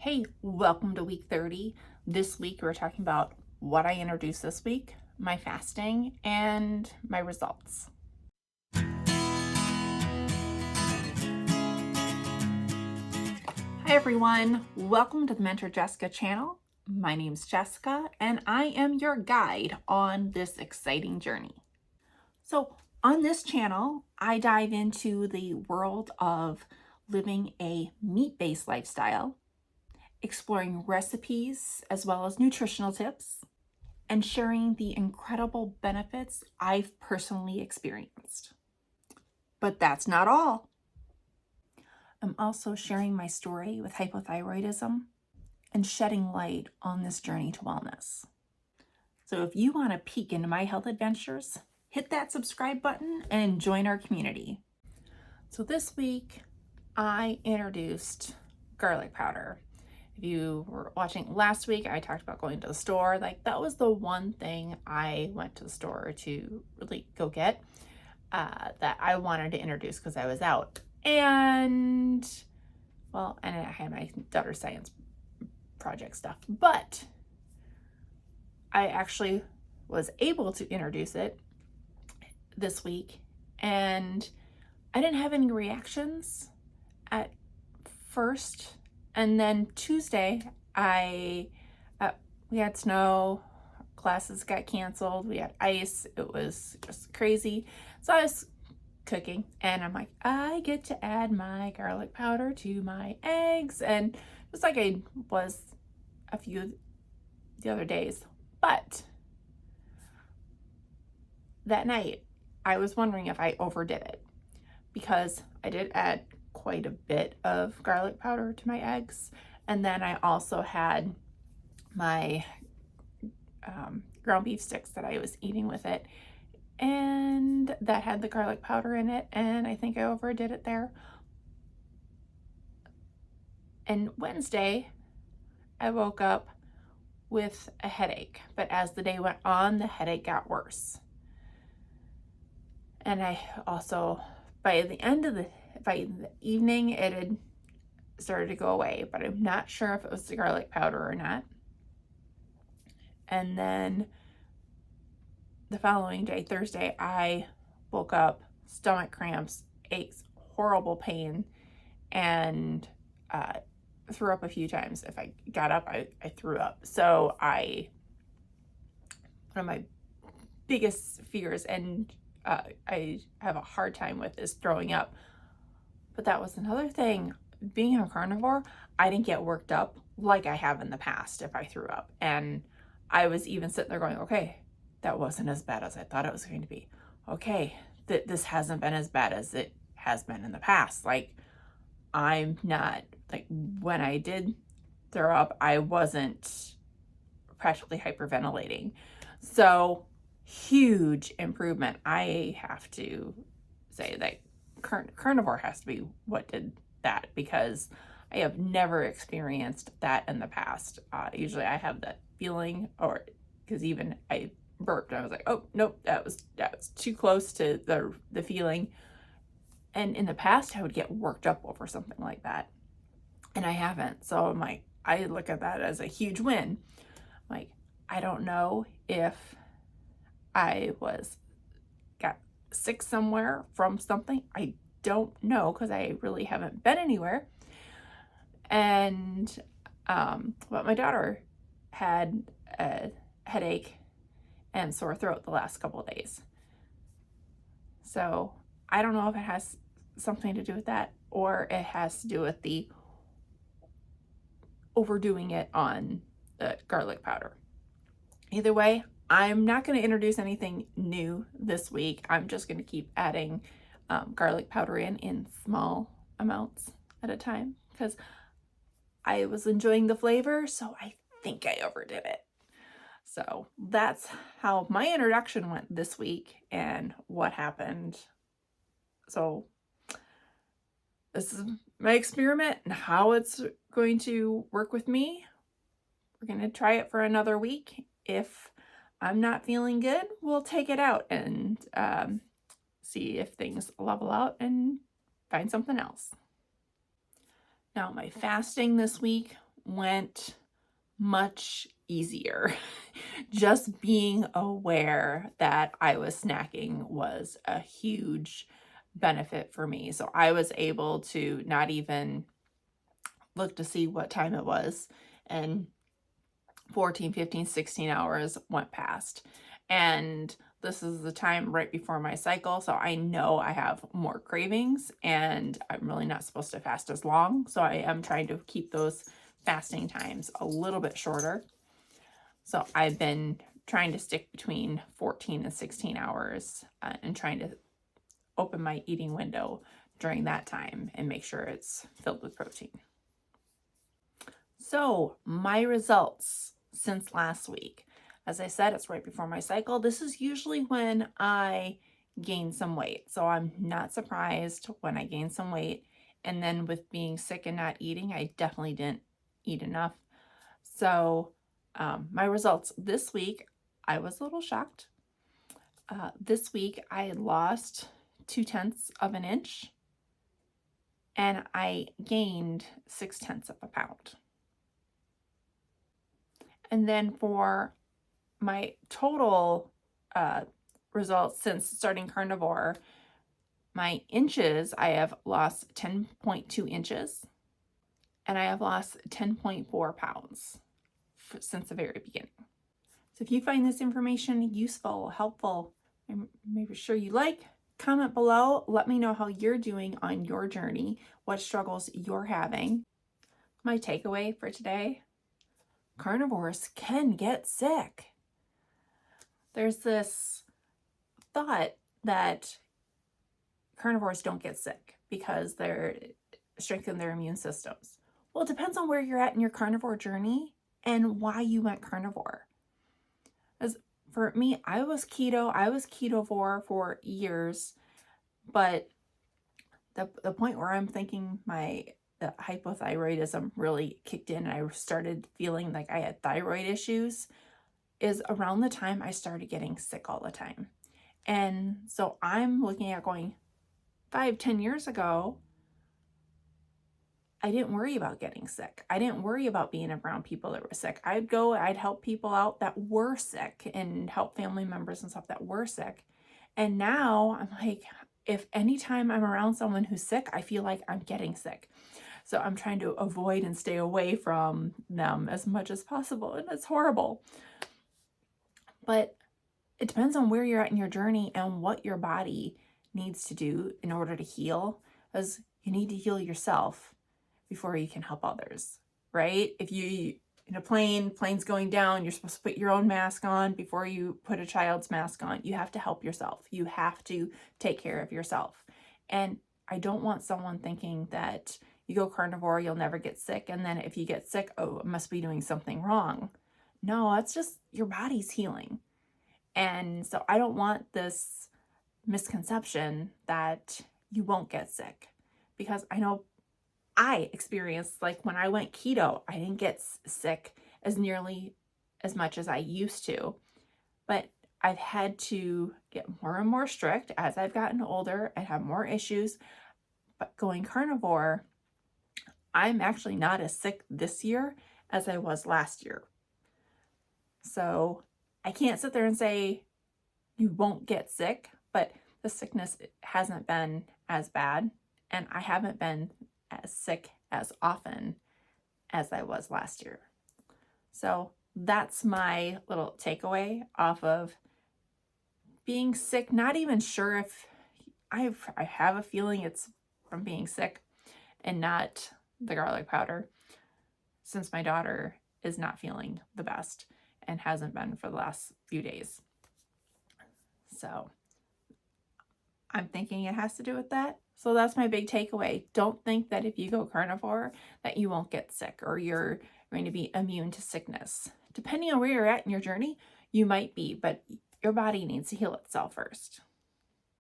Hey, welcome to week 30. This week we're talking about what I introduced this week, my fasting, and my results. Hi everyone, welcome to the Mentor Jessica channel. My name's Jessica and I am your guide on this exciting journey. So on this channel, I dive into the world of living a meat-based lifestyle, exploring recipes as well as nutritional tips, and sharing the incredible benefits I've personally experienced. But that's not all. I'm also sharing my story with hypothyroidism and shedding light on this journey to wellness. So if you want to peek into my health adventures, hit that subscribe button and join our community. So this week, I introduced garlic powder. If you were watching last week, I talked about going to the store. That was the one thing I went to the store to really go get that I wanted to introduce because I was out. And I had my daughter's science project stuff, but I actually was able to introduce it this week, and I didn't have any reactions at first. And then Tuesday, we had snow, classes got canceled, we had ice, it was just crazy. So I was cooking and I'm like, I get to add my garlic powder to my eggs, and just like I was a few the other days. But that night, I was wondering if I overdid it, because I did add quite a bit of garlic powder to my eggs. And then I also had my ground beef sticks that I was eating with it, and that had the garlic powder in it, and I think I overdid it there. And Wednesday, I woke up with a headache, but as the day went on, the headache got worse. And I also, by the evening, it had started to go away, but I'm not sure if it was the garlic powder or not. And then the following day, Thursday, I woke up, stomach cramps, aches, horrible pain, and threw up a few times. If I got up, I threw up. So one of my biggest fears, and I have a hard time with, is throwing up. But that was another thing. Being a carnivore, I didn't get worked up like I have in the past if I threw up. And I was even sitting there going, okay, that wasn't as bad as I thought it was going to be. Okay, this hasn't been as bad as it has been in the past. I'm not, when I did throw up, I wasn't practically hyperventilating. So huge improvement. I have to say that carnivore has to be what did that, because I have never experienced that in the past. Usually I have that feeling, or because even I burped, I was like, oh nope, that was too close to the feeling. And in the past, I would get worked up over something like that, and I haven't. So I look at that as a huge win. I don't know if I got sick somewhere from something. I don't know, because I really haven't been anywhere. And but my daughter had a headache and sore throat the last couple of days. So I don't know if it has something to do with that, or it has to do with the overdoing it on the garlic powder. Either way, I'm not going to introduce anything new this week. I'm just going to keep adding garlic powder in small amounts at a time, because I was enjoying the flavor, so I think I overdid it. So that's how my introduction went this week and what happened. So this is my experiment and how it's going to work with me. We're going to try it for another week. If I'm not feeling good, we'll take it out and see if things level out and find something else. Now, my fasting this week went much easier. Just being aware that I was snacking was a huge benefit for me. So I was able to not even look to see what time it was, and 14, 15, 16 hours went past. And this is the time right before my cycle, so I know I have more cravings and I'm really not supposed to fast as long. So I am trying to keep those fasting times a little bit shorter. So I've been trying to stick between 14 and 16 hours and trying to open my eating window during that time and make sure it's filled with protein. So my results since last week. As I said, it's right before my cycle. This is usually when I gain some weight. So I'm not surprised when I gain some weight. And then with being sick and not eating, I definitely didn't eat enough. So my results this week, I was a little shocked. This week, I had lost 0.2 of an inch and I gained 0.6 of a pound. And then for my total results since starting Carnivore, my inches, I have lost 10.2 inches and I have lost 10.4 pounds since the very beginning. So if you find this information useful, helpful, and maybe sure you like, comment below. Let me know how you're doing on your journey, what struggles you're having. My takeaway for today: carnivores can get sick. There's this thought that carnivores don't get sick because they're strengthen their immune systems. Well, it depends on where you're at in your carnivore journey and why you went carnivore. As for me, I was ketovore for years, but the point where I'm thinking the hypothyroidism really kicked in and I started feeling like I had thyroid issues is around the time I started getting sick all the time. And so I'm looking at going 5-10 years ago, I didn't worry about getting sick. I didn't worry about being around people that were sick. I'd help people out that were sick and help family members and stuff that were sick. And now I'm like, if anytime I'm around someone who's sick, I feel like I'm getting sick. So I'm trying to avoid and stay away from them as much as possible. And it's horrible. But it depends on where you're at in your journey and what your body needs to do in order to heal, because you need to heal yourself before you can help others, right? If you in a plane's going down, you're supposed to put your own mask on before you put a child's mask on. You have to help yourself. You have to take care of yourself. And I don't want someone thinking that you go carnivore, you'll never get sick. And then if you get sick, oh, it must be doing something wrong. No, that's just your body's healing. And so I don't want this misconception that you won't get sick, because I know I experienced, like when I went keto, I didn't get sick as nearly as much as I used to, but I've had to get more and more strict as I've gotten older and have more issues. But going carnivore, I'm actually not as sick this year as I was last year. So I can't sit there and say you won't get sick, but the sickness hasn't been as bad, and I haven't been as sick as often as I was last year. So that's my little takeaway off of being sick. Not even sure if I have a feeling it's from being sick and not the garlic powder, since my daughter is not feeling the best and hasn't been for the last few days. So I'm thinking it has to do with that. So that's my big takeaway. Don't think that if you go carnivore that you won't get sick or you're going to be immune to sickness. Depending on where you're at in your journey, you might be, but your body needs to heal itself first.